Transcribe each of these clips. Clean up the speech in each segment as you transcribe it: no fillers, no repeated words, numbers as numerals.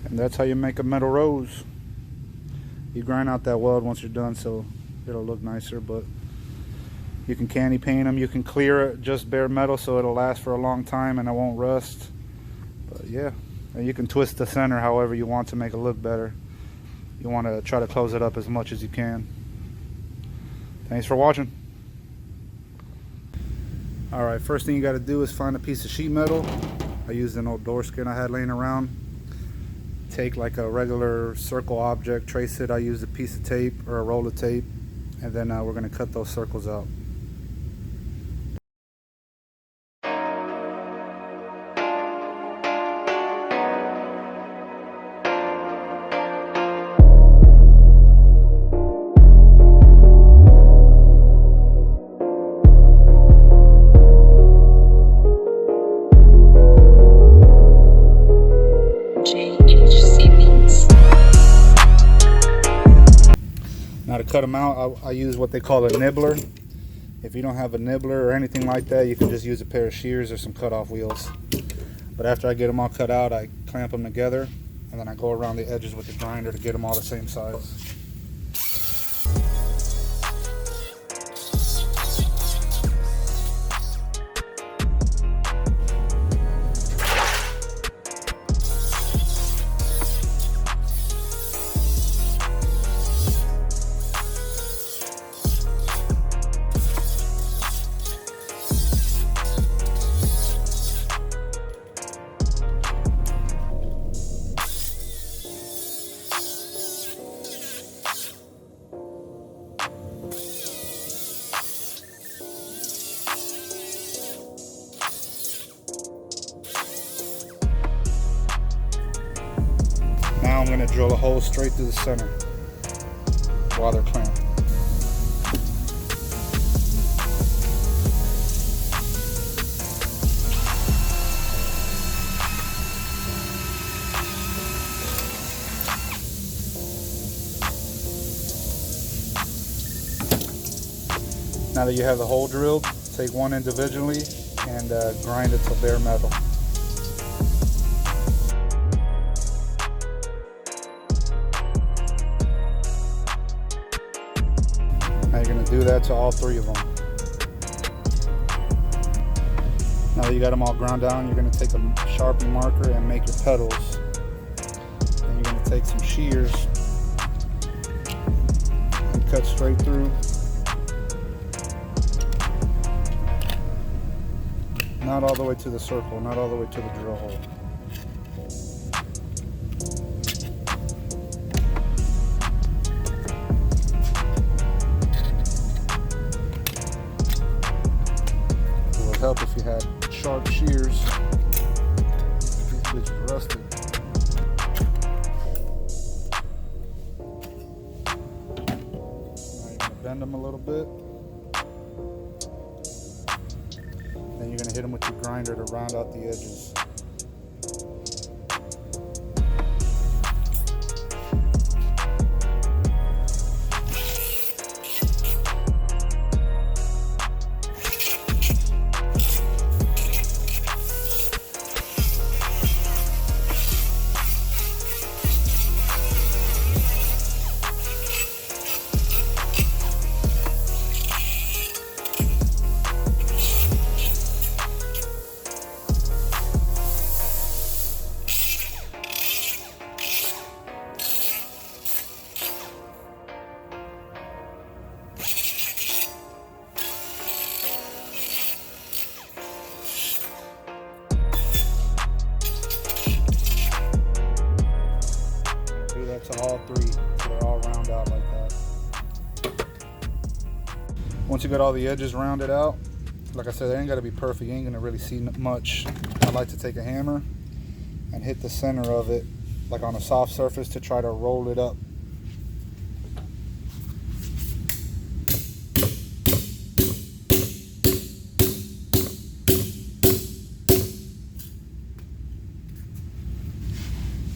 And that's how you make a metal rose. You grind out that weld once you're done so it'll look nicer, but you can candy paint them. You can clear it just bare metal so it'll last for a long time and it won't rust. But yeah, and you can twist the center however you want to make it look better. You want to try to close it up as much as you can. Thanks for watching. Alright, first thing you got to do is find a piece of sheet metal. I used an old door skin I had laying around. Take like a regular circle object, trace it. I used a piece of tape or a roll of tape, and then we're going to cut those circles out. Now to cut them out, I use what they call a nibbler. If you don't have a nibbler or anything like that, you can just use a pair of shears or some cutoff wheels. But after I get them all cut out, I clamp them together, and then I go around the edges with the grinder to get them all the same size. Now I'm going to drill a hole straight through the center while they're clamped. Now that you have the hole drilled, take one individually and grind it to bare metal. Now you're going to do that to all three of them. Now that you got them all ground down, you're going to take a Sharpie marker and make your petals. Then you're going to take some shears and cut straight through. Not all the way to the circle, not all the way to the drill hole. It would help if you had sharp shears. These bitches are rusted. Now you're going to bend them a little bit. Then you're going to hit them with your grinder to round out the edges. To all three, so they're all round out like that. Once you got all the edges rounded out, like I said, they ain't got to be perfect. You ain't gonna really see much. I like to take a hammer and hit the center of it, like on a soft surface, to try to roll it up.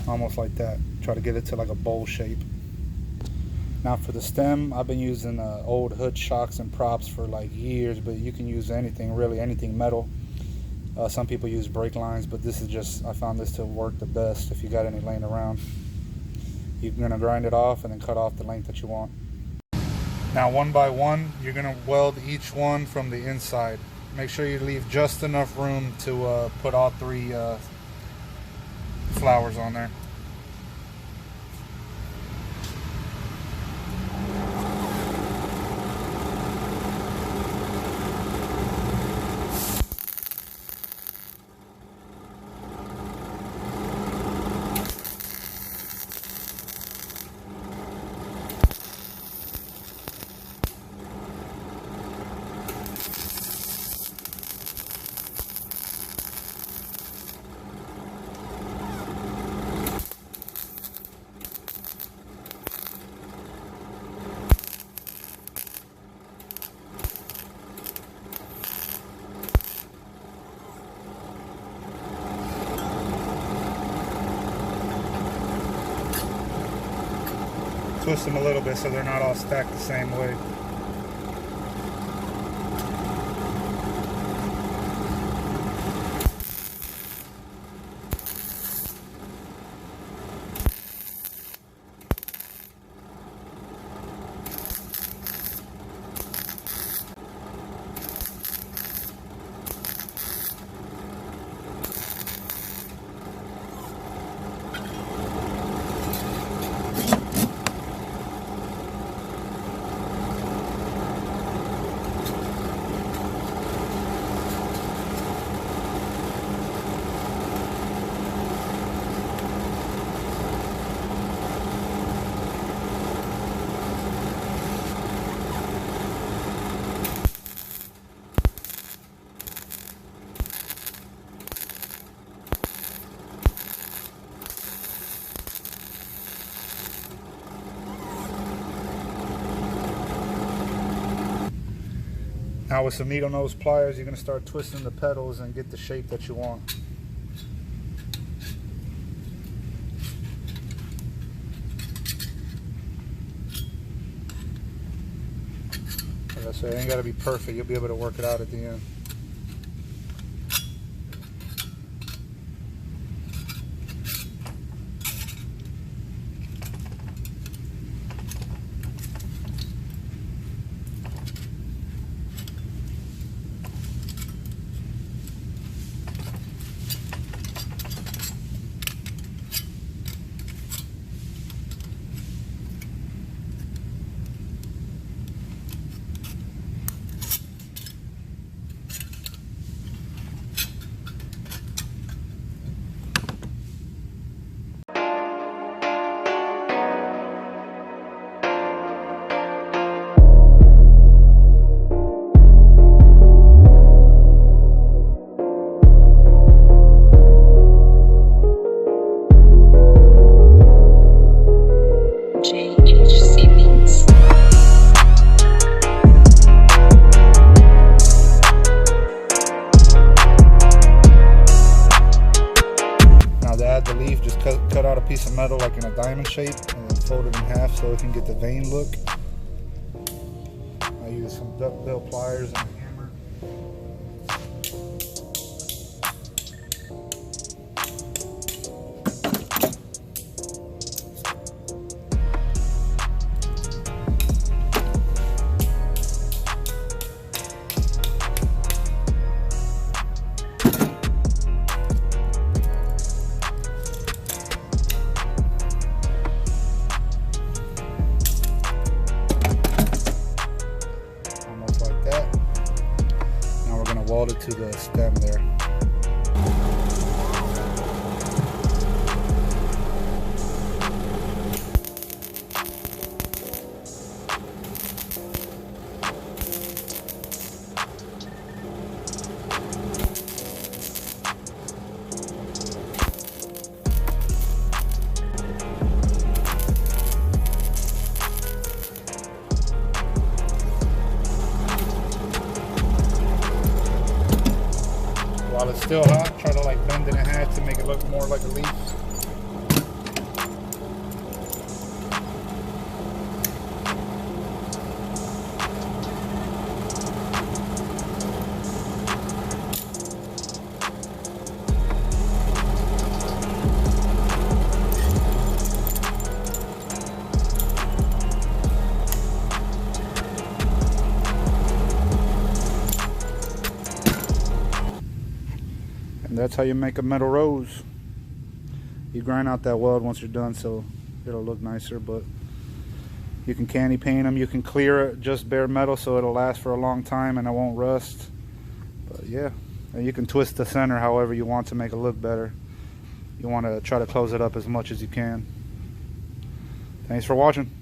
Almost like that. Try to get it to like a bowl shape. Now for the stem, I've been using old hood shocks and props for like years, but you can use anything, really anything metal. Some people use brake lines, but this is just, I found this to work the best if you got any laying around. You're going to grind it off and then cut off the length that you want. Now, one by one, you're going to weld each one from the inside. Make sure you leave just enough room to put all 3 flowers on there. Twist them a little bit so they're not all stacked the same way. Now with some needle nose pliers, you're going to start twisting the petals and get the shape that you want. Like I said, it ain't got to be perfect. You'll be able to work it out at the end. Cut out a piece of metal like in a diamond shape and then fold it in half so it can get the vein look. I use some duckbill pliers and a hammer. Weld it to the stem there. While it's still hot, try to like bend it in half to make it look more like a leaf. that's how you make a metal rose. You grind out that weld once you're done so it'll look nicer, but you can candy paint them, you can clear it just bare metal so it'll last for a long time and it won't rust. But yeah, and you can twist the center however you want to make it look better. You want to try to close it up as much as you can. Thanks for watching.